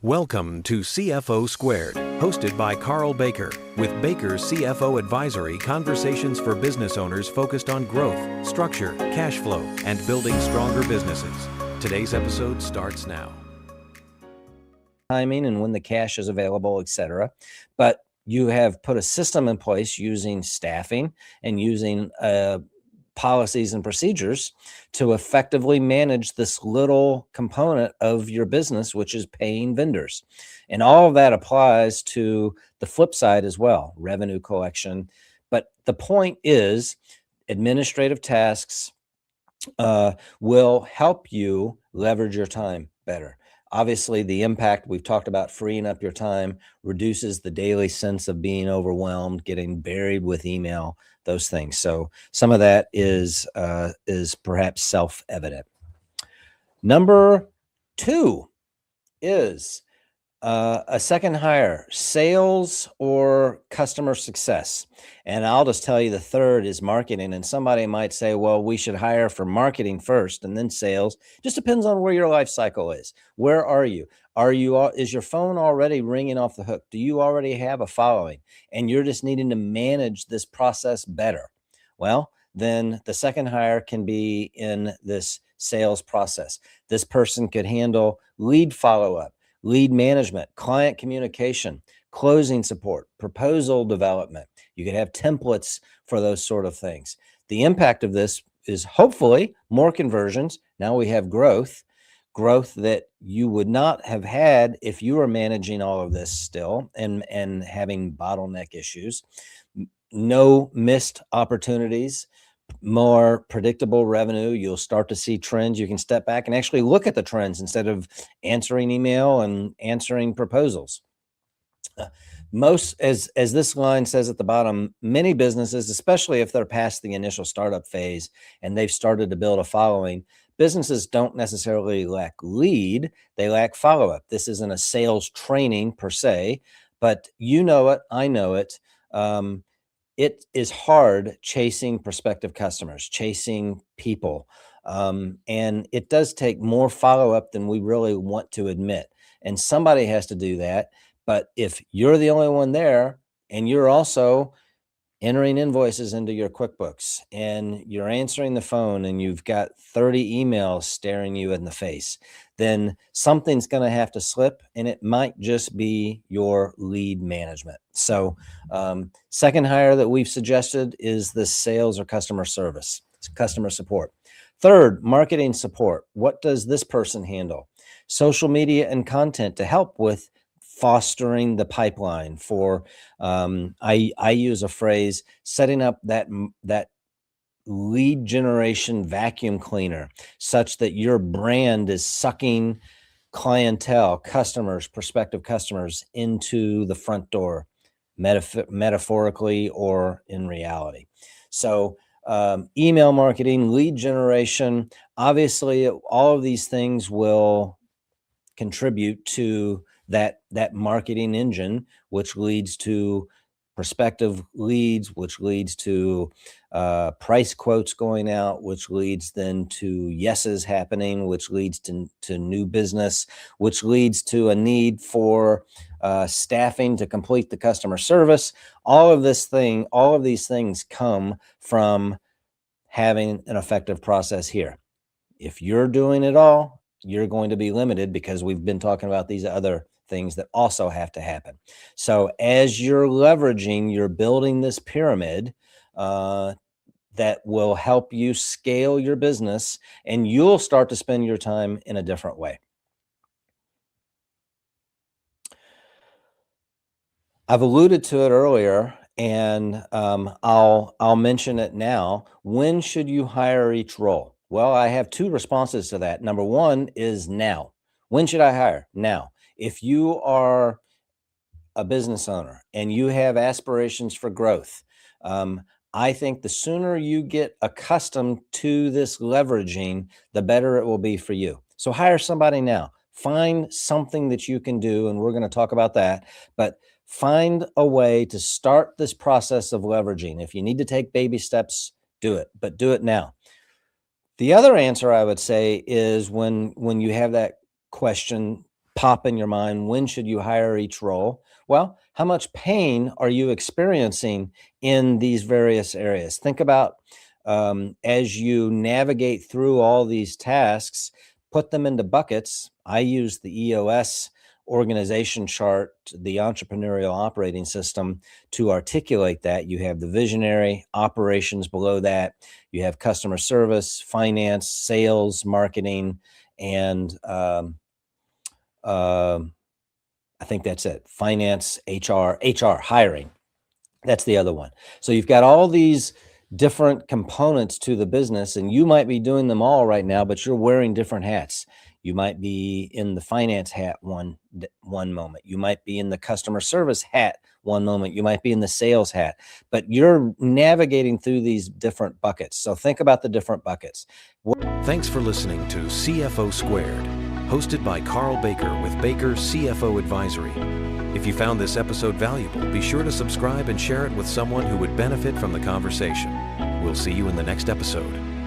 Welcome to CFO Squared, hosted by Carl Baker, with Baker's CFO Advisory conversations for business owners focused on growth, structure, cash flow, and building stronger businesses. Today's episode starts now. Timing and when the cash is available, etc. But you have put a system in place using staffing and using policies and procedures to effectively manage this little component of your business, which is paying vendors. And all of that applies to the flip side as well, revenue collection. But the point is, administrative tasks will help you leverage your time better. Obviously, the impact we've talked about, freeing up your time, reduces the daily sense of being overwhelmed, getting buried with email, those things. So some of that is perhaps self-evident. Number 2 is a second hire, sales or customer success. And I'll just tell you the third is marketing. And somebody might say, well, we should hire for marketing first and then sales. Just depends on where your life cycle is. Where are you? Is your phone already ringing off the hook? Do you already have a following and you're just needing to manage this process better? Well, then the second hire can be in this sales process. This person could handle lead follow-up, lead management, client communication, closing support, proposal development. You could have templates for those sort of things. The impact of this is hopefully more conversions. Now we have growth that you would not have had if you were managing all of this still and having bottleneck issues. No missed opportunities, more predictable revenue. You'll start to see trends. You can step back and actually look at the trends instead of answering email and answering proposals. As this line says at the bottom, many businesses, especially if they're past the initial startup phase and they've started to build a following, businesses don't necessarily lack lead, they lack follow-up. This isn't a sales training per se, but you know it, I know it. It is hard chasing prospective customers, chasing people. And it does take more follow-up than we really want to admit. And somebody has to do that. But if you're the only one there and you're also entering invoices into your QuickBooks and you're answering the phone and you've got 30 emails staring you in the face, then something's going to have to slip, and it might just be your lead management. So second hire that we've suggested is the sales or customer service, customer support. Third, marketing support. What does this person handle? Social media and content to help with fostering the pipeline for, I use a phrase, setting up that lead generation vacuum cleaner such that your brand is sucking clientele, customers, prospective customers into the front door, metaphorically or in reality. So email marketing, lead generation, obviously all of these things will contribute to that marketing engine, which leads to prospective leads, which leads to price quotes going out, which leads then to yeses happening, which leads to new business, which leads to a need for staffing to complete the customer service. All of these things come from having an effective process here. If you're doing it all, you're going to be limited because we've been talking about these other things that also have to happen. So as you're leveraging, you're building this pyramid that will help you scale your business, and you'll start to spend your time in a different way. I've alluded to it earlier, and I'll mention it now. When should you hire each role? Well, I have 2 responses to that. Number 1 is now. When should I hire? Now. If you are a business owner and you have aspirations for growth, I think the sooner you get accustomed to this leveraging, the better it will be for you. So hire somebody now. Find something that you can do, and we're going to talk about that. But find a way to start this process of leveraging. If you need to take baby steps, do it, but do it now. The other answer I would say is when you have that question, pop in your mind? When should you hire each role? Well, how much pain are you experiencing in these various areas? Think about as you navigate through all these tasks, put them into buckets. I use the EOS organization chart, the entrepreneurial operating system, to articulate that. You have the visionary, operations below that. You have customer service, finance, sales, marketing, and I think that's it. Finance, HR, hiring. That's the other one. So you've got all these different components to the business, and you might be doing them all right now, but you're wearing different hats. You might be in the finance hat one moment. You might be in the customer service hat one moment. You might be in the sales hat, but you're navigating through these different buckets. So think about the different buckets. Thanks for listening to CFO Squared, hosted by Carl Baker with Baker CFO Advisory. If you found this episode valuable, be sure to subscribe and share it with someone who would benefit from the conversation. We'll see you in the next episode.